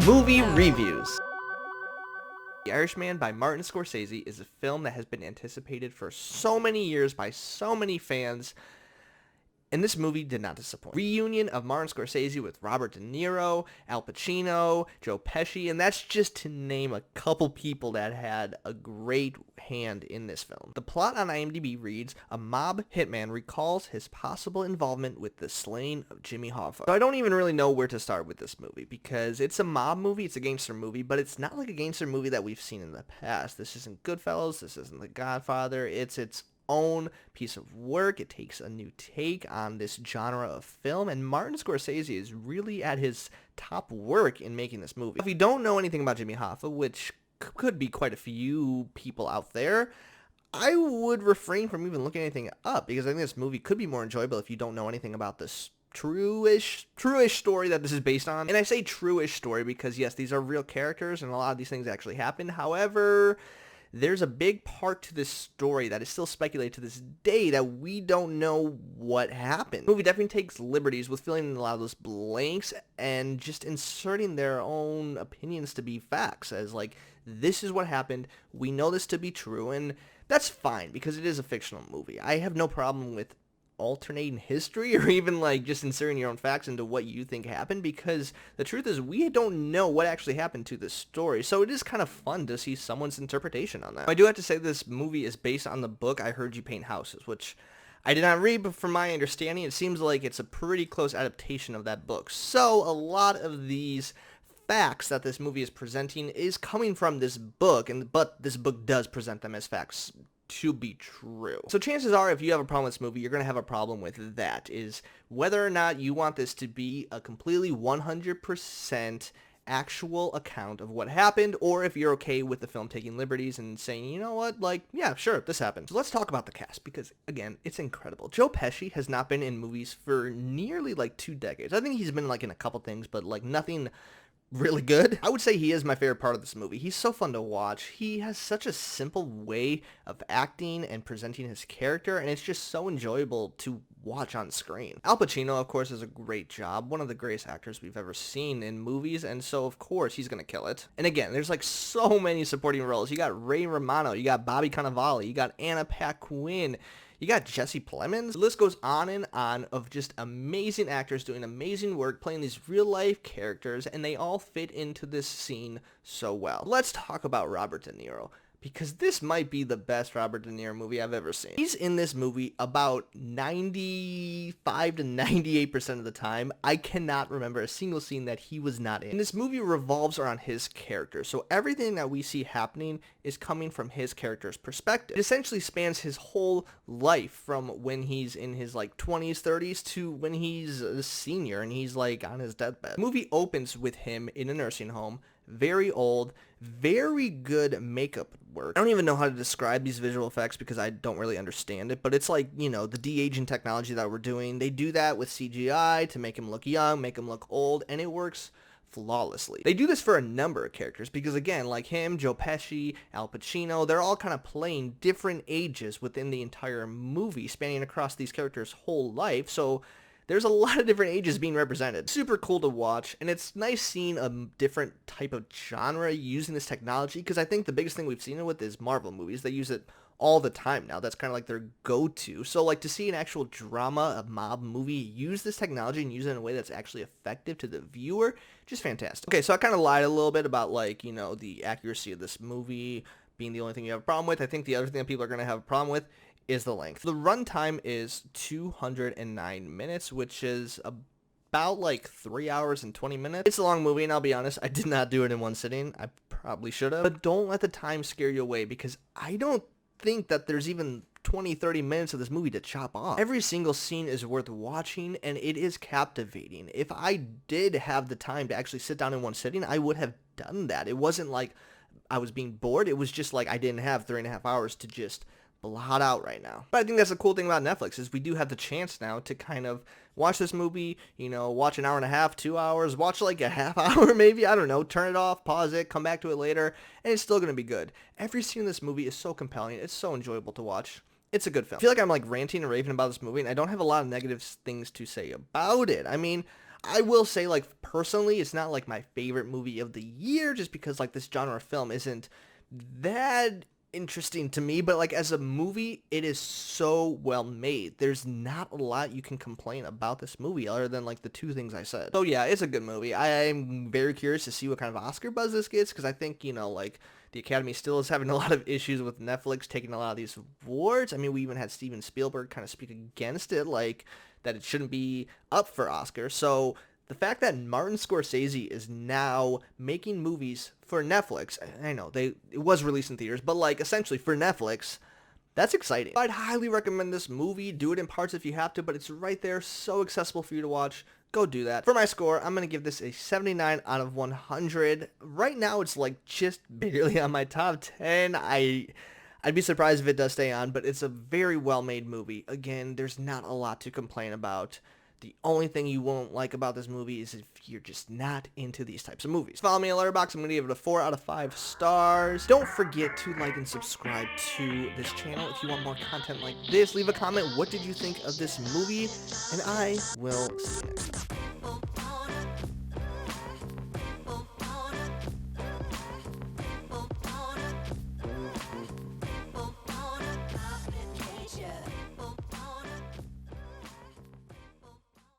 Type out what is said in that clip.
Movie Reviews. The Irishman by Martin Scorsese is a film that has been anticipated for so many years by so many fans, and this movie did not disappoint. Reunion of Martin Scorsese with Robert De Niro, Al Pacino, Joe Pesci, and that's just to name a couple people that had a great hand in this film. The plot on IMDb reads, a mob hitman recalls his possible involvement with the slaying of Jimmy Hoffa. So I don't even really know where to start with this movie, because it's a mob movie, it's a gangster movie, but it's not like a gangster movie that we've seen in the past. This isn't Goodfellas, this isn't The Godfather, it's its own piece of work. It takes a new take on this genre of film, and Martin Scorsese is really at his top work in making this movie. If you don't know anything about Jimmy Hoffa, which could be quite a few people out there, I would refrain from even looking anything up, because I think this movie could be more enjoyable if you don't know anything about this true-ish story that this is based on. And I say true-ish story because yes, these are real characters and a lot of these things actually happened. However, there's a big part to this story that is still speculated to this day that we don't know what happened. The movie definitely takes liberties with filling in a lot of those blanks and just inserting their own opinions to be facts, as like, this is what happened, we know this to be true, and that's fine because it is a fictional movie. I have no problem with alternating history or even like just inserting your own facts into what you think happened, because the truth is we don't know what actually happened to this story, so it is kind of fun to see someone's interpretation on that. I do have to say this movie is based on the book I Heard You Paint Houses, which I did not read, but from my understanding it seems like it's a pretty close adaptation of that book, so a lot of these facts that this movie is presenting is coming from this book, but this book does present them as facts to be true. So chances are if you have a problem with this movie, you're going to have a problem with that, is whether or not you want this to be a completely 100% actual account of what happened, or if you're okay with the film taking liberties and saying, you know what, like, yeah, sure, this happened. So let's talk about the cast, because again, it's incredible. Joe Pesci has not been in movies for nearly like 2 decades. I think he's been like in a couple things, but like nothing really good. I would say he is my favorite part of this movie. He's so fun to watch. He has such a simple way of acting and presenting his character, and it's just so enjoyable to watch on screen. Al Pacino, of course, does a great job. One of the greatest actors we've ever seen in movies, and so of course he's gonna kill it. And again, there's like so many supporting roles. You got Ray Romano, you got Bobby Cannavale, you got Anna Paquin, you got Jesse Plemons. The list goes on and on of just amazing actors doing amazing work, playing these real-life characters, and they all fit into this scene so well. Let's talk about Robert De Niro, because this might be the best Robert De Niro movie I've ever seen. He's in this movie about 95 to 98% of the time. I cannot remember a single scene that he was not in. And this movie revolves around his character, so everything that we see happening is coming from his character's perspective. It essentially spans his whole life from when he's in his like 20s, 30s to when he's a senior and he's like on his deathbed. The movie opens with him in a nursing home, very old, very good makeup work. I don't even know how to describe these visual effects because I don't really understand it, but it's like, you know, the de-aging technology that we're doing. They do that with CGI to make him look young, make him look old, and it works flawlessly. They do this for a number of characters because, again, like him, Joe Pesci, Al Pacino, they're all kind of playing different ages within the entire movie, spanning across these characters' whole life, so there's a lot of different ages being represented. Super cool to watch, and it's nice seeing a different type of genre using this technology, because I think the biggest thing we've seen it with is Marvel movies. They use it all the time now. That's kind of like their go-to. So like to see an actual drama, a mob movie, use this technology and use it in a way that's actually effective to the viewer, just fantastic. Okay, so I kind of lied a little bit about like, you know, the accuracy of this movie being the only thing you have a problem with. I think the other thing that people are going to have a problem with is the length. The runtime is 209 minutes, which is about like 3 hours and 20 minutes. It's a long movie, and I'll be honest, I did not do it in one sitting. I probably should have. But don't let the time scare you away, because I don't think that there's even 20-30 minutes of this movie to chop off. Every single scene is worth watching, and it is captivating. If I did have the time to actually sit down in one sitting, I would have done that. It wasn't like I was being bored. It was just like I didn't have 3.5 hours to just blot out right now. But I think that's the cool thing about Netflix, is we do have the chance now to kind of watch this movie, you know, watch an hour and a half, 2 hours, watch like a half hour maybe, I don't know, turn it off, pause it, come back to it later, and it's still going to be good. Every scene in this movie is so compelling, it's so enjoyable to watch. It's a good film. I feel like I'm like ranting and raving about this movie, and I don't have a lot of negative things to say about it. I mean, I will say, like, personally, it's not like my favorite movie of the year, just because like this genre of film isn't that interesting to me, but like as a movie, it is so well made. There's not a lot you can complain about this movie other than like the two things I said. So yeah, it's a good movie. I'm very curious to see what kind of Oscar buzz this gets, because I think, you know, like the Academy still is having a lot of issues with Netflix taking a lot of these awards. I mean, we even had Steven Spielberg kind of speak against it, like that it shouldn't be up for Oscar. So the fact that Martin Scorsese is now making movies for Netflix, I know it was released in theaters, but like essentially for Netflix, that's exciting. I'd highly recommend this movie. Do it in parts if you have to, but it's right there, so accessible for you to watch. Go do that. For my score, I'm going to give this a 79 out of 100. Right now, it's like just barely on my top 10. I'd be surprised if it does stay on, but it's a very well-made movie. Again, there's not a lot to complain about. The only thing you won't like about this movie is if you're just not into these types of movies. Follow me on Letterboxd. I'm going to give it a 4 out of 5 stars. Don't forget to like and subscribe to this channel if you want more content like this. Leave a comment. What did you think of this movie? And I will see you next time.